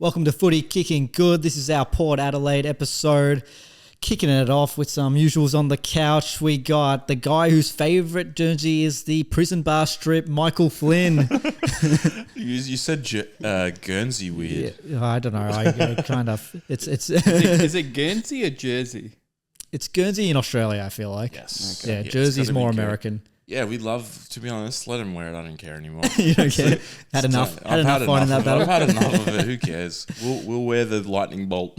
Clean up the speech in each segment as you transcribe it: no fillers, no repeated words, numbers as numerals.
Welcome to Footy Kickin Good. This is our Port Adelaide episode. Kicking it off with some usuals on the couch. We got the guy whose favourite jersey is the prison bar strip, Michael Flynn. You said Guernsey weird. Yeah, I don't know. I kind of. Is it Guernsey or Jersey? It's Guernsey in Australia, I feel like. Yes. Okay. Yeah, Jersey's more American. Yeah, we'd love, to be honest, let him wear it. I don't care anymore. You don't care? Had enough fighting that battle? I've had enough of it. Who cares? We'll wear the lightning bolt.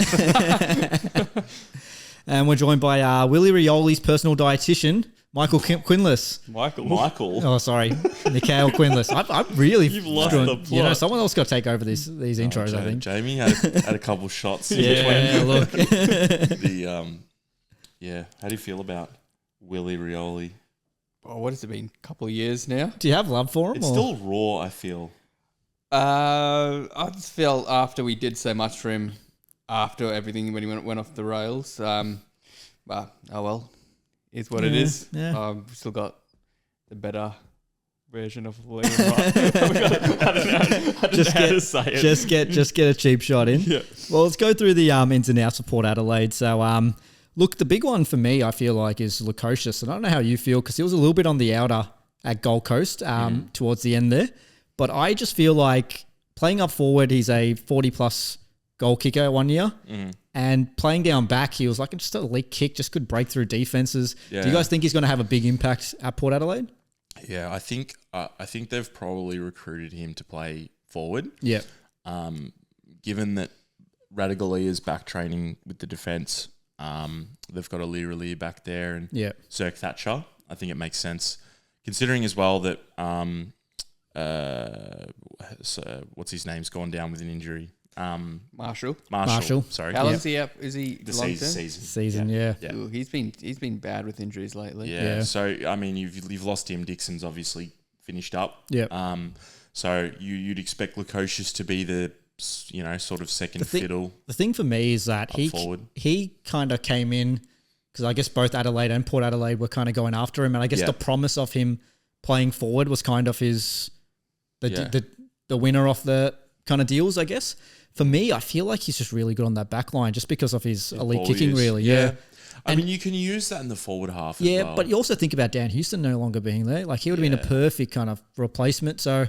And we're joined by Willie Rioli's personal dietitian, Mikhail Quinless. Michael. Oh, sorry. Mikhail Quinless. I'm really... You've lost the plot. You know, someone else got to take over these intros, I think. Jamie had a couple shots. Yeah, look. Yeah, how do you feel about Willie Rioli? Oh, what has it been? A couple of years now? Do you have love for him? It's still raw, I feel. I just felt after we did so much for him, after everything when he went off the rails, but oh well, is what it is. Yeah. We've still got the better version of Liam. I don't know how to say it. Just get a cheap shot in. Yeah. Well, let's go through the ins and outs of Port Adelaide. So, look, the big one for me, I feel like, is Lukosius. And I don't know how you feel because he was a little bit on the outer at Gold Coast towards the end there. But I just feel like playing up forward, he's a 40-plus goal kicker one year. And playing down back, he was like just a elite kick, just could break through defenses. Yeah. Do you guys think he's going to have a big impact at Port Adelaide? Yeah, I think they've probably recruited him to play forward. Yeah. Given that Radigali is back training with the defence, they've got a Leary back there and Cirque Thatcher. I think it makes sense, considering as well that what's his name's gone down with an injury. Marshall. Sorry. How long is he up? Is he The long Season, yeah. Ooh, he's been bad with injuries lately. Yeah. So I mean, you've lost him. Dixon's obviously finished up. Yeah. So you'd expect Lukosius to be the sort of second fiddle. The thing for me is that he kind of came in because I guess both Adelaide and Port Adelaide were kind of going after him, and I guess the promise of him playing forward was kind of the winner of the kind of deals, I guess. For me, I feel like he's just really good on that back line just because of his elite kicking, really. Yeah. I mean, you can use that in the forward half as well. But you also think about Dan Houston no longer being there. Like, he would have been a perfect kind of replacement. So, I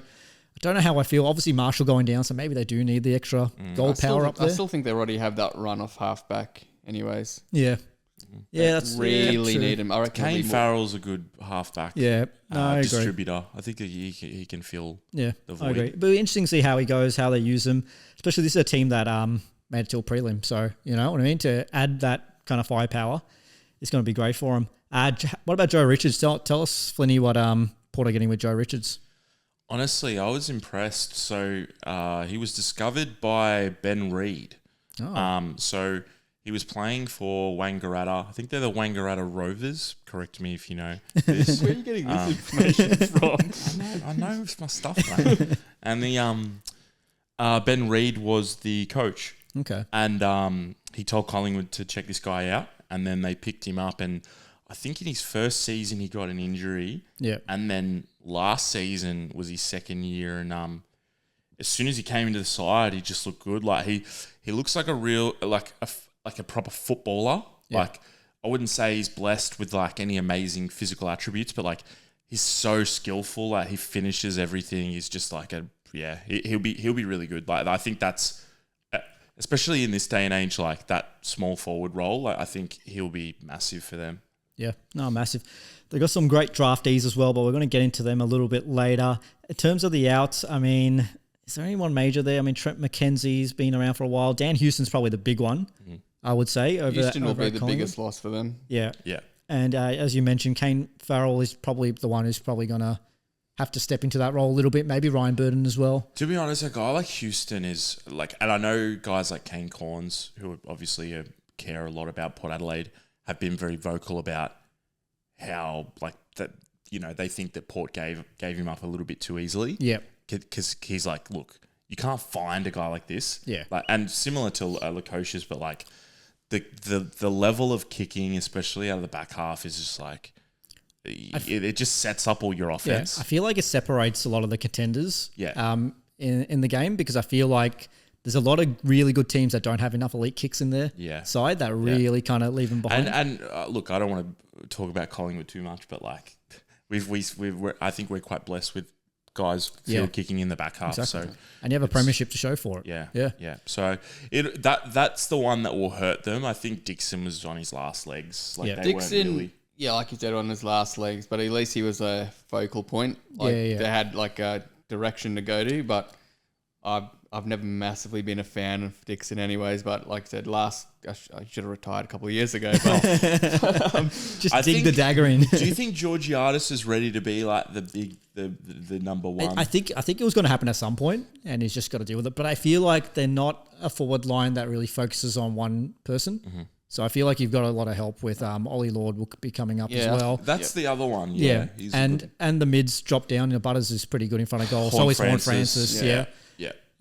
don't know how I feel. Obviously, Marshall going down, so maybe they do need the extra goal power up there. I still think they already have that run off halfback anyways. Yeah. Yeah, that's really need him. I reckon Kane Farrell's a good halfback. Yeah, I agree. Distributor. I think he can fill the void. I agree. But it'll be interesting to see how he goes, how they use him. Especially this is a team that made it till prelim. So, you know what I mean? To add that kind of firepower, it's going to be great for him. What about Joe Richards? Tell us, Flinny, what Port are getting with Joe Richards. Honestly, I was impressed. So he was discovered by Ben Reid. So he was playing for Wangaratta. I think they're the Wangaratta Rovers. Correct me if you know this. Where are you getting this information from? I know my stuff, mate. And the Ben Reid was the coach. Okay. And he told Collingwood to check this guy out, and then they picked him up. And I think in his first season he got an injury. Yeah. And then last season was his second year, and as soon as he came into the side, he just looked good. Like he looks like a real like a proper footballer. Yeah. Like, I wouldn't say he's blessed with like any amazing physical attributes, but like he's so skillful. Like, he finishes everything. He's just like he'll be really good. Like, I think that's especially in this day and age, like that small forward role. Like, I think he'll be massive for them. Yeah, no, massive. They've got some great draftees as well, but we're going to get into them a little bit later. In terms of the outs, I mean, is there anyone major there? I mean, Trent McKenzie's been around for a while. Dan Houston's probably the big one, I would say. Houston will be the biggest loss for them. Yeah. Yeah. And as you mentioned, Kane Farrell is probably the one who's probably going to have to step into that role a little bit. Maybe Ryan Burton as well. To be honest, a guy like Houston is like, and I know guys like Kane Corns, who obviously care a lot about Port Adelaide, have been very vocal about how like that, they think that Port gave him up a little bit too easily. Yeah. Because he's like, look, you can't find a guy like this. Yeah. Like, and similar to Lukosius, but like the level of kicking, especially out of the back half, is just like, it just sets up all your offense. Yeah, I feel like it separates a lot of the contenders. Yeah. In the game, because I feel like there's a lot of really good teams that don't have enough elite kicks in their side that really kind of leave them behind. And look, I don't want to talk about Collingwood too much, but like I think we're quite blessed with guys field kicking in the back half. Exactly. So and you have a premiership to show for it. Yeah. So that's the one that will hurt them. I think Dixon was on his last legs. Like they weren't really. Yeah, like you said, on his last legs, but at least he was a focal point. Like they had like a direction to go to, but I've never massively been a fan of Dixon anyways, but like I said, I should have retired a couple of years ago. But just dig the dagger in. Do you think Georgiadis is ready to be like the number one? I think it was going to happen at some point, and he's just got to deal with it. But I feel like they're not a forward line that really focuses on one person. Mm-hmm. So I feel like you've got a lot of help with Ollie Lord will be coming up as well. That's the other one. Yeah. And the mids drop down. Butters is pretty good in front of goal. So is Horn Francis. Yeah.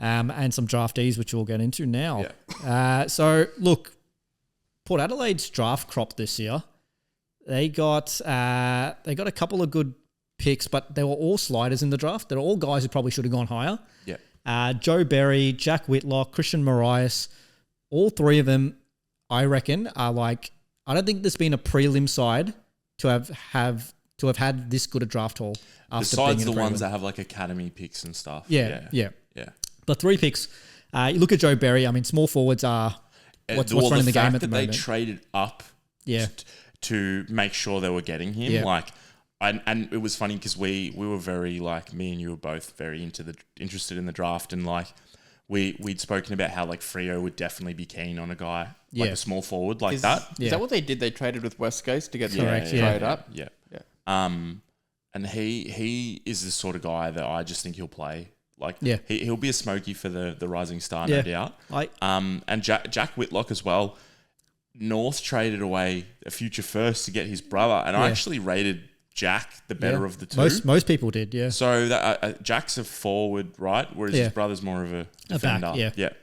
And some draftees, which we'll get into now. Yeah. So look, Port Adelaide's draft crop this year, they got a couple of good picks, but they were all sliders in the draft. They're all guys who probably should have gone higher. Yeah. Joe Berry, Jack Whitlock, Christian Moraes, all three of them, I reckon, are like, I don't think there's been a prelim side to have had this good a draft haul. Besides the ones that have like academy picks and stuff. Yeah. But 3 picks. You look at Joe Berry. I mean, small forwards are what's running the game at the moment. They traded up to make sure they were getting him. Yeah. Like, and it was funny because we were very like, me and you were both very interested in the draft, and like we'd spoken about how like Freo would definitely be keen on a guy like a small forward like that. Is that what they did? They traded with West Coast to get trade up. Yeah. And he is the sort of guy that I just think he'll play. Like he'll be a smoky for the rising star, no doubt. And Jack Whitlock as well. North traded away a future first to get his brother, and I actually rated Jack the better of the two. Most people did, yeah. So that, Jack's a forward, right? Whereas his brother's more of a defender. Back,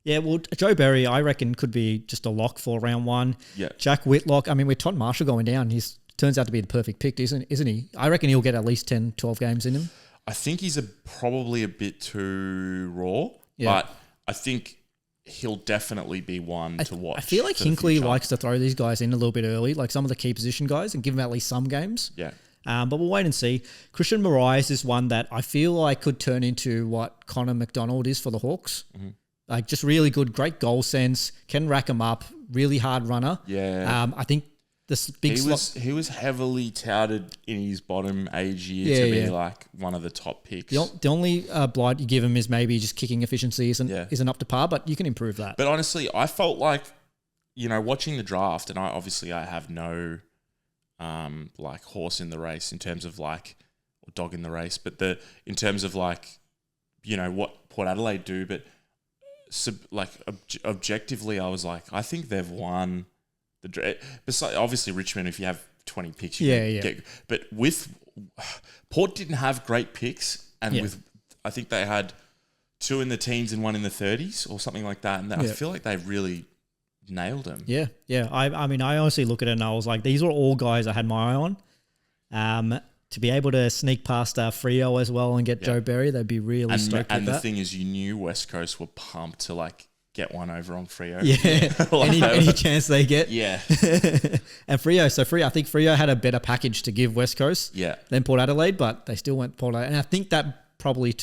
Yeah, well, Joe Berry, I reckon, could be just a lock for round 1. Yeah. Jack Whitlock, I mean, with Todd Marshall going down, he turns out to be the perfect pick, isn't he? I reckon he'll get at least 10, 12 games in him. I think he's probably a bit too raw, but I think he'll definitely be one to watch. I feel like Hinkley likes to throw these guys in a little bit early, like some of the key position guys, and give them at least some games. Yeah. But we'll wait and see. Christian Moraes is one that I feel like could turn into what Connor McDonald is for the Hawks. Mm-hmm. Like just really good, great goal sense, can rack them up, really hard runner. Yeah. I think this big he was heavily touted in his bottom age year to be like one of the top picks. The only blight you give him is maybe just kicking efficiency isn't up to par, but you can improve that. But honestly, I felt like, watching the draft, and I have no like horse in the race in terms of like, or dog in the race, but in terms of like, what Port Adelaide do, but objectively, I was like, I think they've won. Besides, obviously, Richmond, if you have 20 picks, you get. But with Port didn't have great picks, and with I think they had 2 in the teens and 1 in the 30s or something like that, and I feel like they've really nailed them. Yeah. I mean, I honestly look at it and I was like, these were all guys I had my eye on. To be able to sneak past Freo as well and get Joe Berry, they'd be really stoked with that. And the thing is, you knew West Coast were pumped to like get one over on Freo. Yeah. any chance they get. Yeah. And Freo, I think Freo had a better package to give West Coast than Port Adelaide, but they still went Port Adelaide. And I think that probably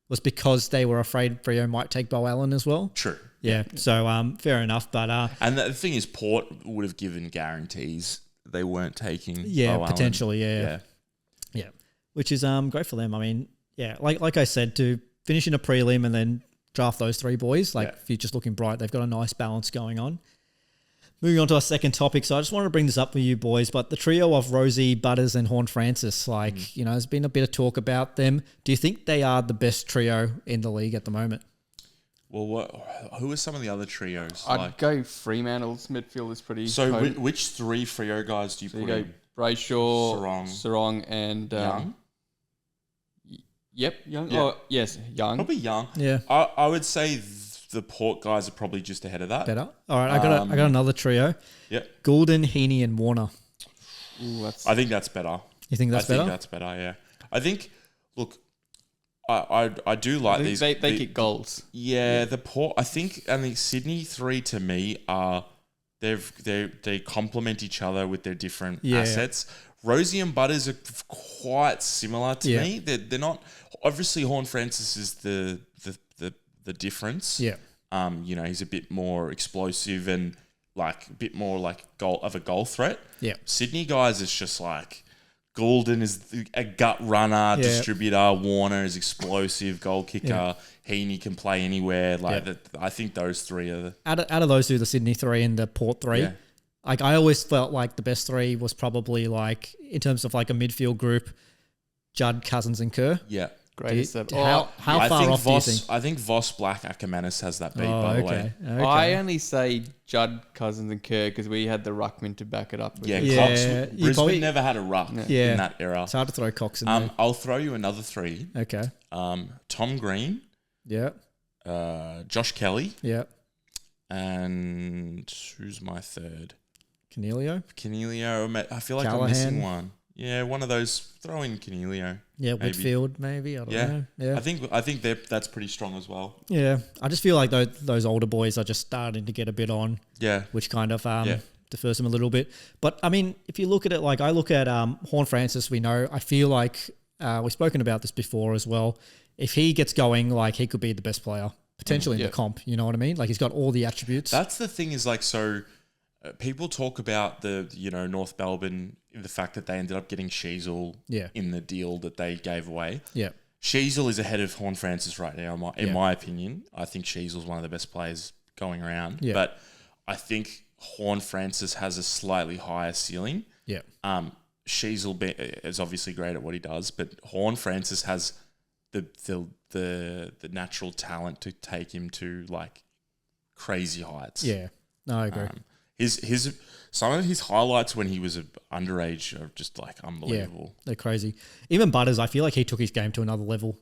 was because they were afraid Freo might take Bo Allen as well. True. Yeah. So fair enough. But and the thing is, Port would have given guarantees they weren't taking Bo Allen. Potentially, yeah. Which is great for them. I mean, like I said, to finish in a prelim and then draft those 3 boys, if you're just looking bright, they've got a nice balance going on. Moving on to our second topic. So I just wanted to bring this up for you boys, but the trio of Rosie, Butters and Horn Francis, there's been a bit of talk about them. Do you think they are the best trio in the league at the moment? Well, who are some of the other trios? I'd go Fremantle's midfield is pretty... So which 3 Freo guys do you put in? Brayshaw, Sarong and... Young? Young. Yeah. Oh, yes, Young. Probably Young. Yeah. I would say the Port guys are probably just ahead of that. Better. All right, I got another trio. Yep. Goulden, Heaney and Warner. Ooh, I think that's better. You think that's better? I think that's better, yeah. I think, look, I do like these. They kick goals. Yeah, the Port. I think Sydney 3 to me are they complement each other with their different assets. Rosie and Butters are quite similar to me. They're not obviously. Horne-Francis is the difference. Yeah. He's a bit more explosive and like a bit more like a goal threat. Yeah. Sydney guys is just like Goulden is a gut runner, distributor. Warner is explosive, goal kicker. Yeah. Heaney can play anywhere. I think those three are out of those two, the Sydney 3 and the Port 3. Yeah. Like I always felt like the best three was probably like in terms of like a midfield group, Judd, Cousins, and Kerr. Yeah. Greatest. How far off do you think? I think Voss, Black, Ackermanis has that beat, by the way. Okay. I only say Judd, Cousins, and Kerr because we had the ruckman to back it up with. Cox. Brisbane never had a ruck in that era. It's hard to throw Cox in there. I'll throw you another three. Okay. Tom Green. Yeah. Josh Kelly. Yeah. And who's my third? Canelio. I feel like I'm missing one. Yeah, one of those. Throw in Canelio. Yeah, maybe. Whitfield, maybe. I don't know. Yeah, I think that's pretty strong as well. Yeah, I just feel like those older boys are just starting to get a bit on. Yeah, which kind of defers them a little bit. But I mean, if you look at it, like I look at Horne-Francis, we know. I feel like we've spoken about this before as well. If he gets going, like he could be the best player potentially in the comp. You know what I mean? Like he's got all the attributes. That's the thing. Is like so. People talk about the North Melbourne, the fact that they ended up getting Sheasel in the deal that they gave away. Yeah, Sheasel is ahead of Horne-Francis right now, in my opinion. I think Sheasel's one of the best players going around. Yeah. But I think Horne-Francis has a slightly higher ceiling. Yeah. Sheasel is obviously great at what he does, but Horne-Francis has the natural talent to take him to like crazy heights. Yeah, no, I agree. His some of his highlights when he was underage are just like unbelievable. Yeah, they're crazy. Even Butters, I feel like he took his game to another level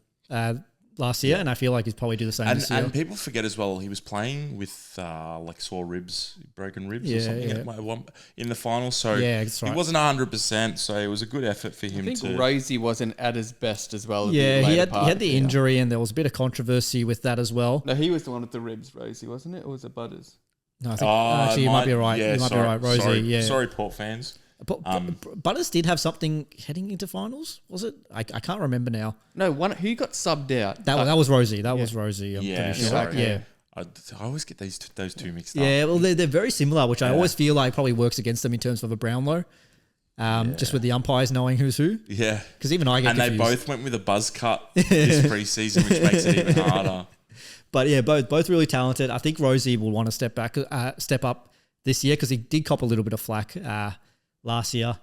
last year, and I feel like he's probably do the same this year. And people forget as well, he was playing with like sore ribs, broken ribs or something in the final. So he wasn't 100%. So it was a good effort for him. I think Rosie wasn't at his best as well. Yeah, he had the injury, and there was a bit of controversy with that as well. No, he was the one with the ribs, Rosie, wasn't it? Or was it Butters? No, I think actually you might be right. Yeah, you might be right, Rosie. Sorry, Port fans. Butters did have something heading into finals, was it? I can't remember now. No, who got subbed out? That was Rosie. That was Rosie. I'm pretty sure. Sorry. Yeah. I always get those two mixed up. Yeah, well, they're very similar, which I always feel like probably works against them in terms of a Brownlow. Just with the umpires knowing who's who. Yeah. Because even I get confused. And they both went with a buzz cut this preseason, which makes it even harder. But yeah, both really talented. I think Rosie will want to step up this year because he did cop a little bit of flack last year.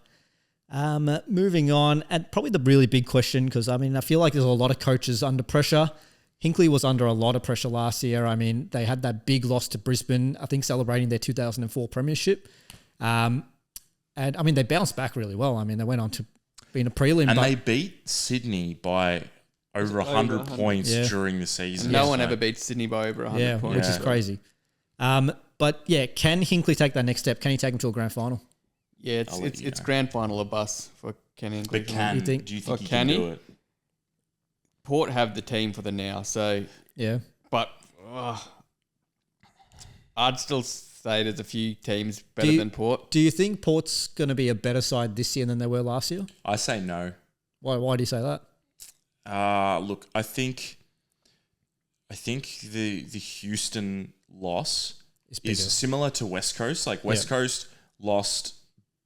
Moving on, and probably the really big question, because I mean, I feel like there's a lot of coaches under pressure. Hinkley was under a lot of pressure last year. I mean, they had that big loss to Brisbane, I think celebrating their 2004 premiership. And I mean, they bounced back really well. I mean, they went on to being a prelim. And they beat Sydney by over 100 points during the season. No one ever beat Sydney by over 100 points. Which is crazy. But yeah, can Hinkley take that next step? Can he take him to a grand final? Yeah, it's grand final or bust for Ken Hinkley. But do you think he can do it? Port have the team for the now, so... Yeah. But I'd still say there's a few teams better than Port. Do you think Port's going to be a better side this year than they were last year? I say no. Why do you say that? Look, I think the Houston loss is similar to West Coast. Like West Coast lost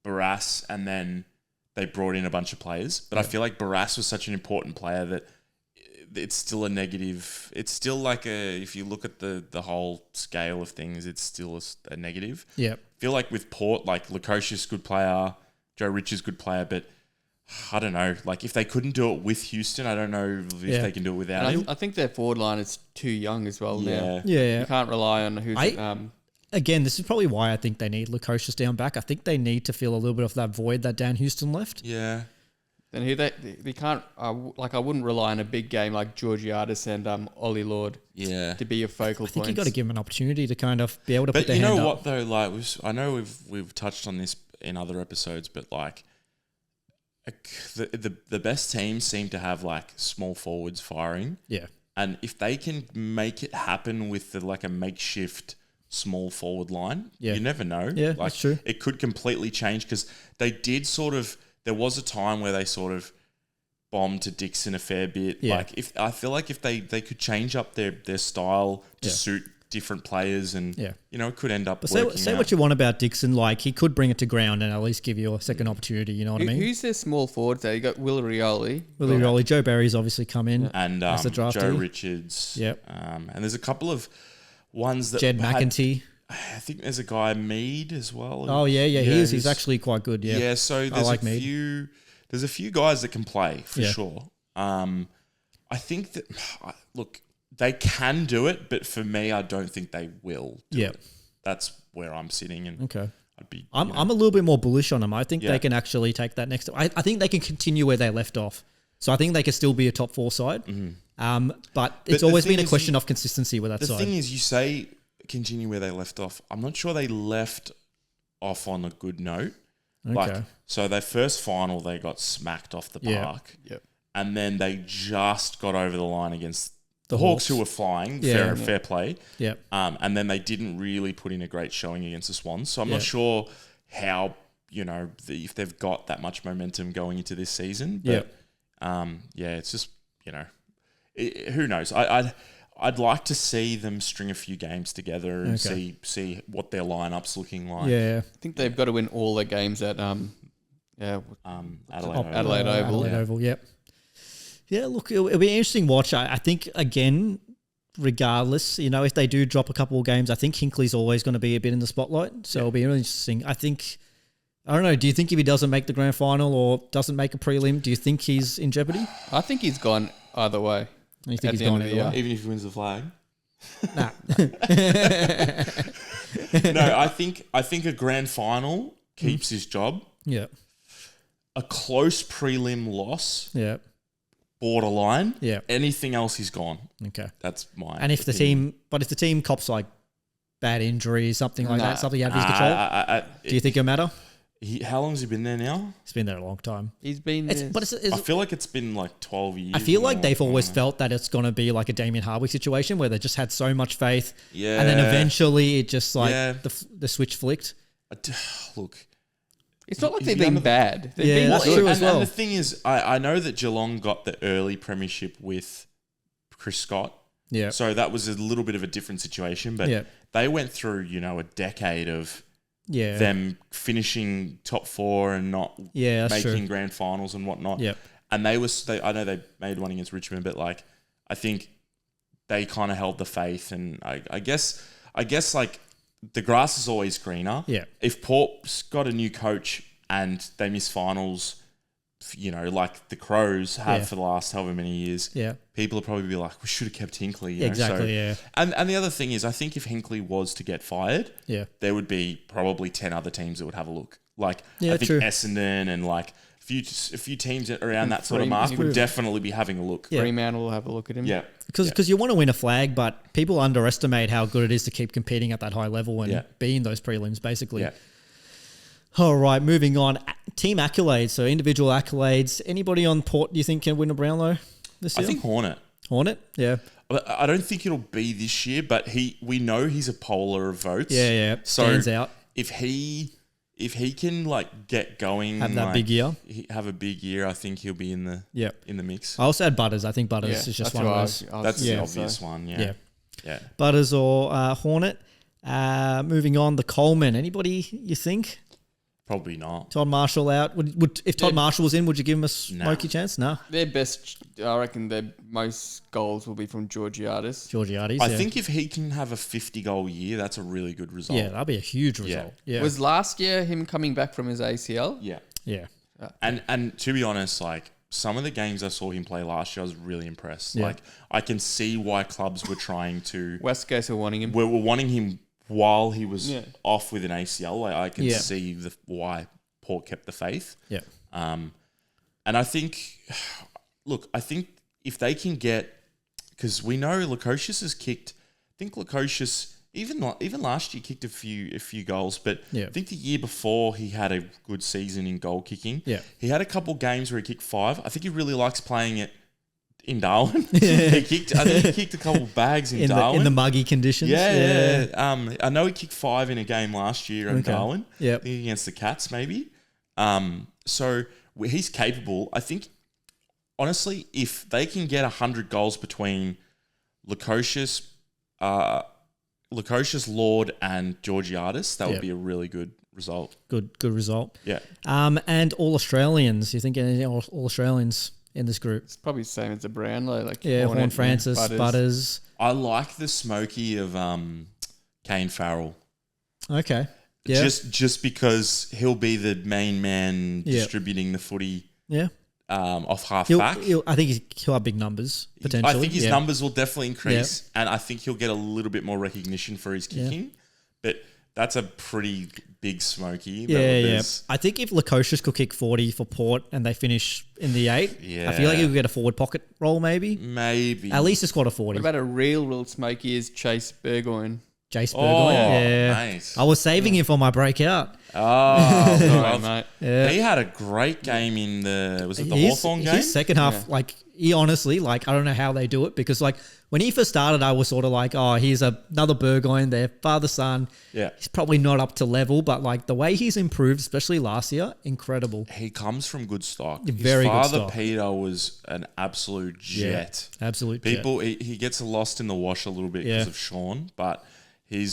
Barras and then they brought in a bunch of players. But I feel like Barras was such an important player that it's still a negative. It's still like if you look at the whole scale of things, it's still a negative. Yeah. I feel like with Port, like Lukosius, good player, Joe Richards, good player, but I don't know. Like, if they couldn't do it with Houston, I don't know if they can do it without him. I think their forward line is too young as well now. Yeah. You can't rely on who's... Again, this is probably why I think they need Lukosius down back. I think they need to fill a little bit of that void that Dan Houston left. Yeah. Then they can't... I wouldn't rely on a big game like Georgiadis and Ollie Lord to be your focal point. I think you've got to give him an opportunity to kind of be able to put their hand up. But you know what, though? Like, I know we've touched on this in other episodes, but like... the best teams seem to have like small forwards firing. Yeah. And if they can make it happen with like a makeshift small forward line, you never know. Yeah, like, that's true. It could completely change because they did there was a time where they sort of bombed to Dixon a fair bit. Yeah. Like I feel like if they could change up their style to suit different players and, it could end up working say out. what you want about Dixon. Like, he could bring it to ground and at least give you a second opportunity. You know what I mean? Who's their small forwards there? You got Will Rioli. Joe Barry's obviously come in. And as a draftee. Joe Richards. Yep. And there's a couple of ones that Jed McEntee. I think there's a guy, Mead, as well. Oh, yeah. He is. He's actually quite good, yeah. Yeah, so there's there's a few guys that can play, for sure. I think that, look, they can do it, but for me, I don't think they will do it. That's where I'm sitting. And okay. I'm a little bit more bullish on them. I think they can actually take that next. I think they can continue where they left off. So I think they can still be a top 4 side. Mm-hmm. But it's always been a question of consistency with that side. The thing is, you say continue where they left off. I'm not sure they left off on a good note. Okay. Like, so their first final, they got smacked off the park. Yep. And then they just got over the line against the Hawks, who were flying. Fair play. Yep. And then they didn't really put in a great showing against the Swans. So I'm not sure how, if they've got that much momentum going into this season. But, it's just, who knows? I'd like to see them string a few games together and see what their lineup's looking like. Yeah. I think they've got to win all their games at Adelaide Oval. Adelaide Oval, yep. Yeah, look, it'll be an interesting watch. I think, again, regardless, if they do drop a couple of games, I think Hinkley's always going to be a bit in the spotlight. So it'll be really interesting. I don't know, do you think if he doesn't make the grand final or doesn't make a prelim, do you think he's in jeopardy? I think he's gone either way. You think he's gone either way? Even if he wins the flag? Nah. No, I think a grand final keeps his job. Yeah. A close prelim loss. Yeah. Borderline. Yeah. Anything else, he's gone. Okay. That's my And if opinion. the team cops like bad injuries, something like that, something out of his control, do you think it'll matter? How long has he been there now? He's been there a long time. He's been there. I feel like it's been like 12 years. I feel like they've always felt that it's going to be like a Damien Hardwick situation where they just had so much faith. Yeah. And then eventually it just the switch flicked. Look. It's not like they've been bad. They've been that's true as well. And the thing is, I know that Geelong got the early premiership with Chris Scott. Yeah. So that was a little bit of a different situation, but they went through, a decade of them finishing top 4 and not making grand finals and whatnot. Yeah. And I know they made one against Richmond, but like, I think they kind of held the faith, and I guess like the grass is always greener. Yeah. If Port's got a new coach and they miss finals, like the Crows have for the last however many years, people will probably be like, we should have kept Hinkley. Exactly, And the other thing is, I think if Hinkley was to get fired, there would be probably 10 other teams that would have a look. Like, I think Essendon and like a few teams around that sort of mark would definitely be having a look. Yeah. Fremantle will have a look at him. Yeah. Because you want to win a flag, but people underestimate how good it is to keep competing at that high level and be in those prelims, basically. Yeah. All right, moving on. Team accolades, so individual accolades. Anybody on Port do you think can win a Brownlow this year? I think Hornet. Hornet, yeah. I don't think it'll be this year, but we know he's a polar of votes. Yeah. Stands out. If he can like get going, have that big year, have a big year, I think he'll be in the mix. I also had Butters. I think Butters is just one of those. That's the obvious one. Yeah. Butters or Hornet. Moving on, the Coleman. Anybody you think? Probably not. Todd Marshall out. Would if Todd Marshall was in, would you give him a smoky chance? No. Their best, I reckon, their most goals will be from Georgiades. I think if he can have a 50-goal year, that's a really good result. Yeah, that'd be a huge result. Yeah. Was last year him coming back from his ACL? Yeah. And to be honest, like some of the games I saw him play last year, I was really impressed. Yeah. Like I can see why clubs were trying to West Coast were wanting him. Were wanting him while he was off with an ACL. Like I can see why Port kept the faith. Yeah. And I think, look, if they can get, because we know Lukosius has kicked, I think Lukosius Even last year, kicked a few goals, but Yeah. I think the year before he had a good season in goal kicking. Yeah. He had a couple games where he kicked 5. I think he really likes playing it in Darwin. I think he kicked a couple bags in Darwin. In the muggy conditions. Yeah. I know he kicked 5 in a game last year in Darwin. Yeah. I think against the Cats, maybe. So he's capable. I think, honestly, if they can get 100 goals between Lukosius, Lord, and Georgiadis, that would be a really good result. Good result. Yeah. And all Australians. You think any all Australians in this group? It's probably the same as the Brownlow. Like Horn Francis, Butters. I like the smoky of Kane Farrell. Okay. Yeah. Just because he'll be the main man distributing the footy. Yeah. Off half back. I think he'll have big numbers potentially. I think his numbers will definitely increase, and I think he'll get a little bit more recognition for his kicking. But that's a pretty big smoky. Yeah. I think if Lukosius could kick 40 for Port and they finish in the 8, I feel like he'll get a forward pocket role maybe. Maybe. At least a squad of 40. What about a real smoky is Chase Burgoyne? Jace Burgoyne. Nice. I was saving him for my breakout. Oh, Sorry, mate. Yeah. He had a great game in the Hawthorn game? His second half, he honestly, I don't know how they do it because, when he first started, I was sort of like, oh, here's another Burgoyne, their father, son. Yeah. He's probably not up to level, but, the way he's improved, especially last year, incredible. He comes from good stock. Very His good father, stock. Peter, was an absolute jet. Yeah, absolute People, he gets lost in the wash a little bit because of Sean, but he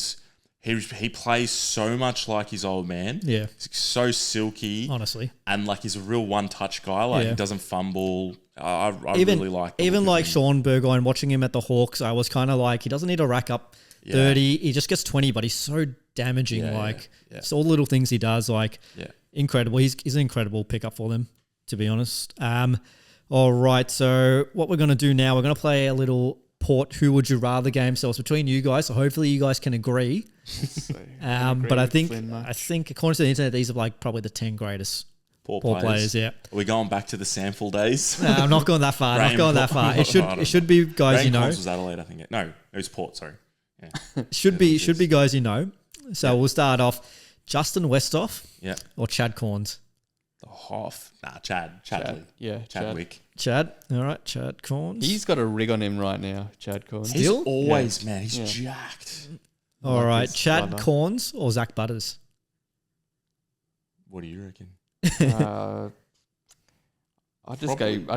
plays so much like his old man. Yeah. He's so silky. Honestly. And he's a real one-touch guy. He doesn't fumble. I really like it. Even Sean Burgoyne, watching him at the Hawks, I was kind of like, he doesn't need to rack up 30. He just gets 20, but he's so damaging. It's all the little things he does. Incredible. He's an incredible pickup for them, to be honest. All right. So what we're going to do now, we're going to play a little Port Who Would You Rather game. So it's between you guys. So hopefully you guys can agree. But I think according to the internet, these are probably the 10 greatest Port players. Yeah. Are we going back to the sample days? No, I'm not going that far. It should be guys Rain you know. Corns was Adelaide, I think. No, it was Port. Sorry. Yeah. should be guys you know. So we'll start off. Justin Westhoff. Yeah. Or Chad Corns. The Hoff. Nah, Chad. Yeah, Chadwick. Chad. All right, Chad Corns. He's got a rig on him right now, Chad Corns. He's always, man. He's jacked. All right, Chad Corns or Zach Butters? What do you reckon? I'd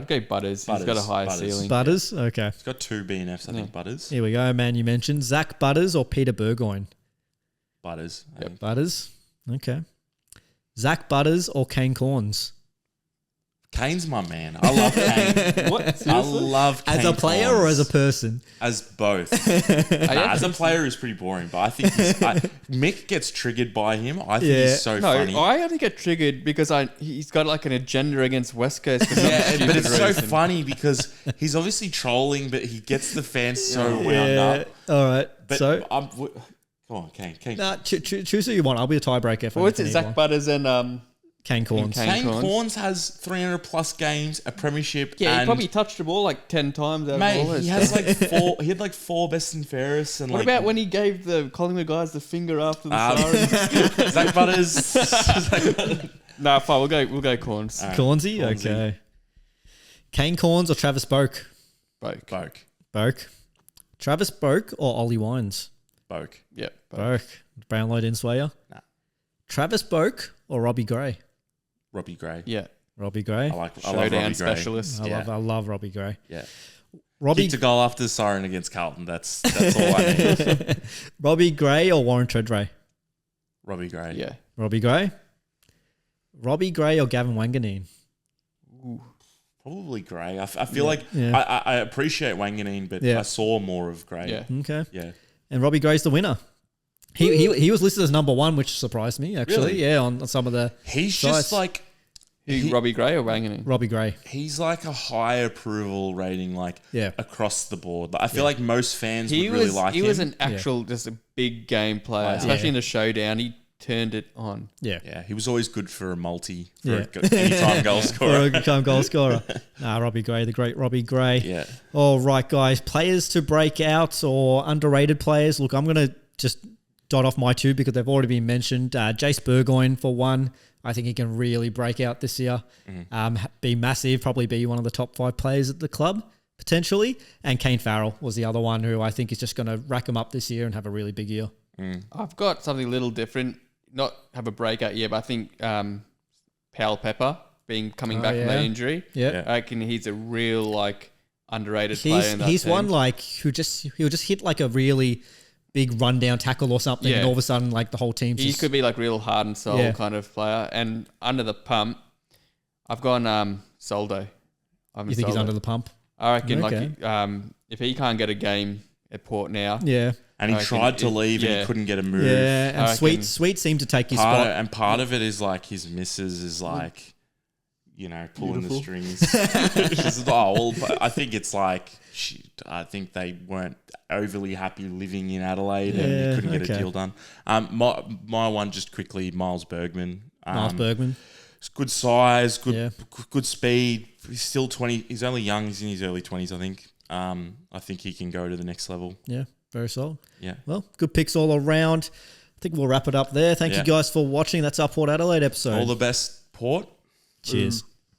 go Butters. He's got a higher ceiling. Butters, okay. He's got 2 BNFs, I think, Butters. Here we go, man. You mentioned Zach Butters or Peter Burgoyne? Butters. Yep. Butters, okay. Zach Butters or Kane Corns? Kane's my man. I love Kane. What? Seriously? I love Kane. As a player Corns. or as a person? As both. As a player, he's pretty boring, but I think Mick gets triggered by him. I think he's so funny. I only get triggered because he's got an agenda against West Coast. But it's so funny because he's obviously trolling, but he gets the fans so wound up. All right. But come on, Kane. Nah, choose who you want. I'll be a tiebreaker. What's it? Zach Butters and Kane Corns. Kane Corns has 300 plus games, a premiership. Yeah, he probably touched the ball 10 times. Mate, he has 4. He had 4 best and fairest. And what about when he gave the Collingwood guys the finger after the siren? Zach Butters. Nah, fine. We'll go Corns. Right. Cornsy? Okay. Kane Corns or Travis Boak? Boak. Travis Boak or Ollie Wines? Boak. Yeah. Boak. Brownlow didn't sway you? Nah. Travis Boak or Robbie Gray? Robbie Gray. Yeah. Robbie Gray. I love Showdown Robbie specialist. Gray. I love Robbie Gray. Yeah. Robbie kicked a goal after the siren against Carlton. That's all I need. Robbie Gray or Warren Treadray? Robbie Gray. Yeah. Robbie Gray. Robbie Gray or Gavin Wanganeen? Ooh. Probably Gray. I feel I appreciate Wanganeen, but I saw more of Gray. Yeah. Okay. Yeah. And Robbie Gray's the winner. He was listed as number 1, which surprised me, actually. Really? Yeah, on some of the He's sites. just Robbie Gray or Wanganeen? Robbie Gray. He's a high approval rating, across the board. I feel like most fans would really like him. He was an actual, just a big game player, especially in the showdown. He turned it on. Yeah. Yeah, he was always good for a multi, for anytime goal scorer. For a anytime goal scorer. Robbie Gray, the great Robbie Gray. Yeah. All right, guys. Players to break out or underrated players. Look, I'm going to just dot off my two because they've already been mentioned. Jace Burgoyne for one. I think he can really break out this year, be massive, probably be one of the top 5 players at the club, potentially. And Kane Farrell was the other one who I think is just going to rack him up this year and have a really big year. I've got something a little different, not have a breakout year, but I think Powell Pepper coming back from that injury. Yeah. I reckon he's a real underrated player in that He's team. one he'll just hit like a really big rundown tackle or something, and all of a sudden the whole team. He could be real heart and soul kind of player. And under the pump, I've gone Soldo. You think he's under the pump? I reckon if he can't get a game at Port now, and he tried to leave and he couldn't get a move. Yeah, and Sweet seemed to take his spot. And part of it is his missus is pulling the strings. I think it's I think they weren't overly happy living in Adelaide and couldn't get a deal done. My one just quickly, Miles Bergman. It's good size, good speed. He's still 20. He's only young. He's in his early 20s, I think. I think he can go to the next level. Yeah, very solid. Yeah. Well, good picks all around. I think we'll wrap it up there. Thank you guys for watching. That's our Port Adelaide episode. All the best, Port. Cheers.